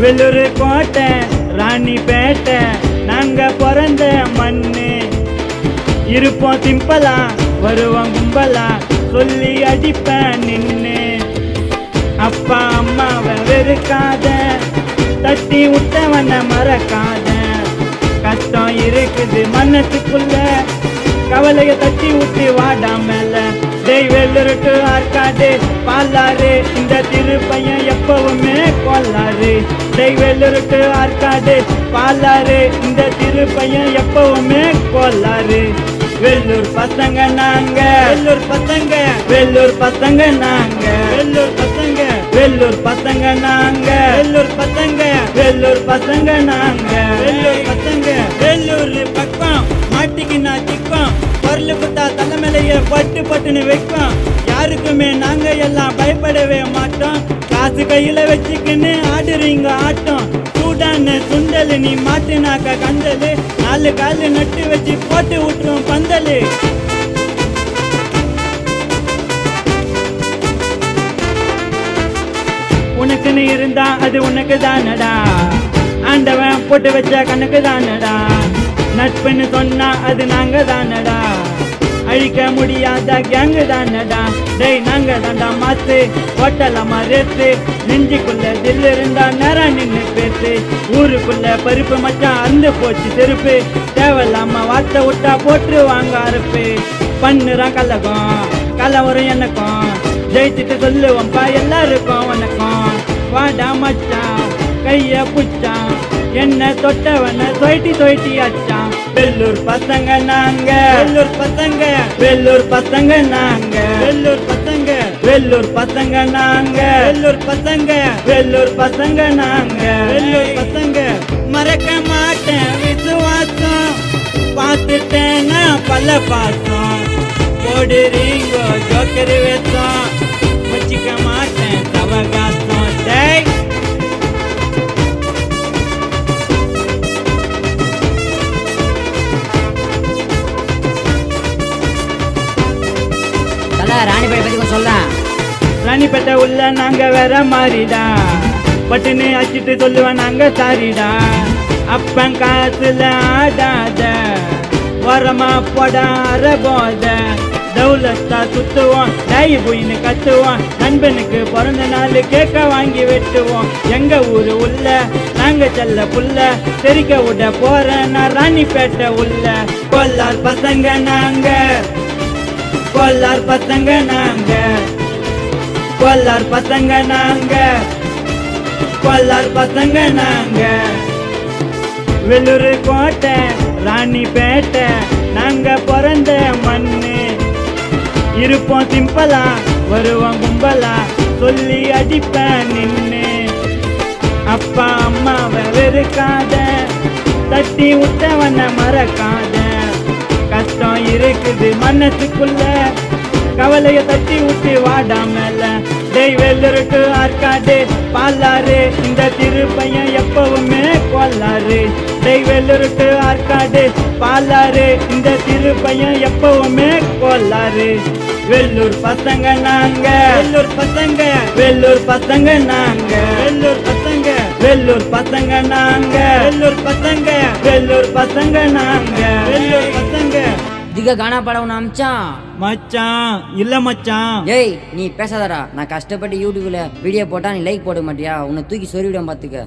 வெள்ளூர் கோட்டை ராணிப்பேட்டை நாங்க பிறந்த மண்ணு. இருப்போம் சிம்பலா வருவோம் கும்பலா சொல்லி அடிப்பேன் நின்னு. அப்பா அம்மாவை வெறுக்காத தட்டி விட்டவன மறக்காத. கஷ்டம் இருக்குது மனசுக்குள்ள கவலைய தட்டி விட்டு வாடாமல. வெள்ளூர் டு ஆற்காடு பாலாறு இந்த திருப்பையன் எப்பவுமே கொல்லாரு. வெள்ளூர் டு ஆற்காடு பாலாறு இந்த திருப்பையன் எப்பவுமே கொல்லாரு. வெள்ளூர் பசங்க நாங்க வெள்ளூர் பசங்க வெள்ளூர் பசங்க நாங்க வெள்ளூர் பசங்க வெள்ளூர் பசங்க நாங்க வெள்ளூர் பசங்க வெள்ளூர் பசங்க நாங்க வெள்ளூர் பசங்க. வெள்ளூர் பக்கம் மாட்டிக்கு நான் திக்கம் பொருள் குத்தா தலைமையிலேயே பட்டு பட்டுன்னு வைக்கும். யாருக்குமே நாங்க எல்லாம் பயப்படவே மாட்டோம். காசு கையில வச்சுக்கின்னு ஆடுறீங்க ஆட்டம். சூடான சுண்டல் நீ மாட்டினாக்க கந்தலு. 4 காலு நட்டு வச்சு போட்டு விட்டுரும் பந்தலு. உனக்குன்னு இருந்தா அது உனக்கு தானடா. ஆண்டவன் போட்டு வச்ச கணக்கு தானடா. நட்புன்னு சொன்னா அது நாங்க தானடா. அழிக்க முடியாத கேங்கு தானடா. டேய் நாங்க தாண்டா மாத்து ஹோட்டலமா ரேத்து. நெஞ்சுக்குள்ள தில் இருந்தா நேரம் நின்று பேசு. ஊருக்குள்ள பருப்பு மச்சான் அருந்து போச்சு செருப்பு. தேவையில்லாம வார்த்தை விட்டா போட்டுருவாங்க அறுப்பு. பண்ணுறான் கலகம் கலவரம் எனக்கும். ஜெயிச்சுட்டு சொல்லுவோம்ப்பா எல்லாருக்கும் வணக்கம். வாடா மச்சான் கைய புச்சான் என்ன தொட்டவன தொய்ட்டி அச்சான். வெள்ளூர் பசங்க நாங்க வெள்ளூர் பசங்க வெள்ளூர் பசங்க நாங்க வெள்ளூர் பசங்க வெள்ளூர் பசங்க நாங்க வெள்ளூர் பசங்க வெள்ளூர் பசங்க நாங்க வெள்ளூர் பசங்க. மறக்க மாட்டேன் விசுவாசம் பார்த்துட்டேன்னா பல பாசம். போடுறீங்கோ ஜோக்கர் வேஷம் வச்சிக்க மாட்டேன் தவகாசம். டேய் ராணிப்பேட்டை பத்தி சொல்ல. ராணிப்பேட்டை உள்ள நாங்க வேற மாறிடா. பட்டுன்னு அச்சிட்டு சொல்லுவேன் நாங்க சாரிடா. அப்பன் காசுல ஆடாத வரமா போடார போத. தௌலத்தா சுத்துவோம் டாய் புயின்னு கத்துவோம். நண்பனுக்கு பிறந்த நாள் கேக்க வாங்கி வெட்டுவோம். எங்க ஊரு உள்ள நாங்க செல்ல புள்ள தெரிக்க விட போறேன் நான் ராணிப்பேட்டை உள்ள. கொல்லார் பசங்க நாங்க கொல்லார் பசங்க நாங்க கொல்லார் பசங்க நாங்க கொல்லார் பசங்க நாங்க. வெள்ளூர் கோட்டை ராணிப்பேட்டை நாங்க பிறந்த மண்ணு. இருப்போம் சிம்பலா வருவோம் கும்பலா சொல்லி அடிப்பேன் நின்னு. அப்பா அம்மாவை வெறுக்காத தட்டி விட்டவன மறக்காத. கஷ்டம் இருக்குது மனசுக்குள்ள கவலைய தட்டி விட்டு வாடாமல. வெள்ளூர் டு ஆற்காடு பாலாறு இந்த திருப்பையன் எப்பவுமே கொல்லாரு. வெள்ளூர் டு ஆற்காடு பாலாறு இந்த திருப்பையன் எப்பவுமே கொல்லாரு. வெள்ளூர் பசங்க நாங்க வெள்ளூர் பசங்க வெள்ளூர் பசங்க நாங்க வெள்ளூர் பசங்க வெள்ளூர் பசங்க நாங்க வெள்ளூர் பசங்க வெள்ளூர் பசங்க நாங்க வெள்ளூர் பசங்க. திக கானா படம் ஒன்று அமிச்சான் மச்சான் இல்ல மச்சான். ஏய் நீ பேசாதடா. நான் கஷ்டப்பட்டு யூடியூப்ல வீடியோ போட்டா நீ லைக் போட மாட்டியா? உன்னை தூக்கி சொருவிடம் பார்த்துக்க.